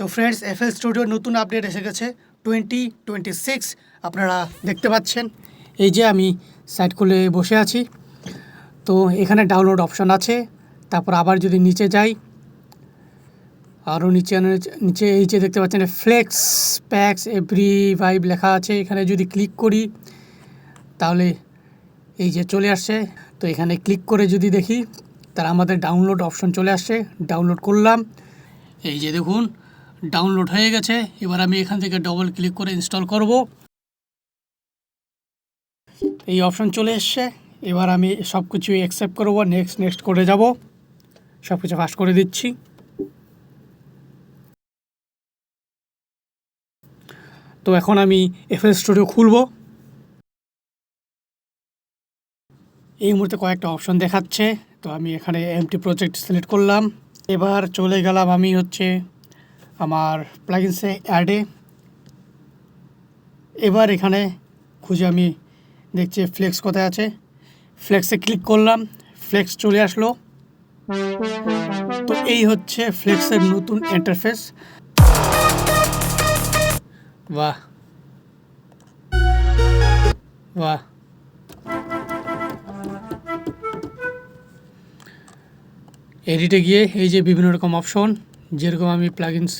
তো friends, FL স্টুডিওর নতুন আপডেট এসে গেছে 2026। আপনারা দেখতে পাচ্ছেন, এই যে আমি সাইট খুলে বসে আছি। তো এখানে ডাউনলোড অপশন আছে। তারপর আবার যদি নিচে যাই, আরও নিচে এই যে দেখতে পাচ্ছেন ফ্লেক্স প্যাক্স এভরি ভাইব লেখা আছে। এখানে যদি ক্লিক করি তাহলে এই যে চলে আসছে। তো এখানে ক্লিক করে যদি দেখি তার আমাদের ডাউনলোড অপশন চলে আসছে। ডাউনলোড করলাম, এই যে দেখুন ডাউনলোড হয়ে গেছে। এবার আমি এখান থেকে ডবল ক্লিক করে ইনস্টল করব। এই অপশন চলে এসছে। এবার আমি সব কিছু অ্যাকসেপ্ট করব, নেক্সট করে যাব। সব কিছু ফাস্ট করে দিচ্ছি। তো এখন আমি এফএল স্টুডিও খুলব। এই মুহূর্তে কয়েকটা অপশন দেখাচ্ছে। তো আমি এখানে এমটি প্রজেক্ট সিলেক্ট করলাম। এবার চলে গেলাম আমি আমার প্লাগইনসে অ্যাডে। এবার এখানে খুঁজে আমি দেখছি ফ্লেক্স কোথায় আছে। ফ্লেক্সে ক্লিক করলাম, ফ্লেক্স চলে আসলো। তো এই হচ্ছে ফ্লেক্সের নতুন ইন্টারফেস। বাহ বাহ, এডিটে গিয়ে এই যে বিভিন্ন রকম অপশন, যেরকম আমি প্লাগইনস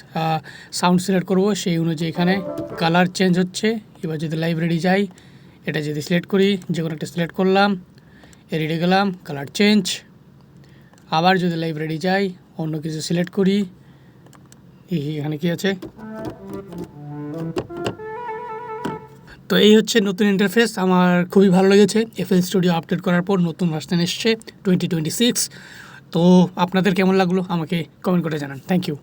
সাউন্ড সিলেক্ট করব সেই অনুযায়ী এখানে কালার চেঞ্জ হচ্ছে। এবার যদি লাইব্রেরি যাই, এটা যদি সিলেক্ট করি, যে কোনো একটা সিলেক্ট করলাম, এডিটে গেলাম, কালার চেঞ্জ। আবার যদি লাইব্রেরি যাই, অন্য কিছু সিলেক্ট করি, এখানে কি আছে। তো এই হচ্ছে নতুন ইন্টারফেস। আমার খুবই ভালো লেগেছে। এফএল স্টুডিও আপডেট করার পর নতুন ভার্সন এসছে 2026। তো আপনাদের কেমন লাগলো আমাকে কমেন্ট করে জানান। Thank you.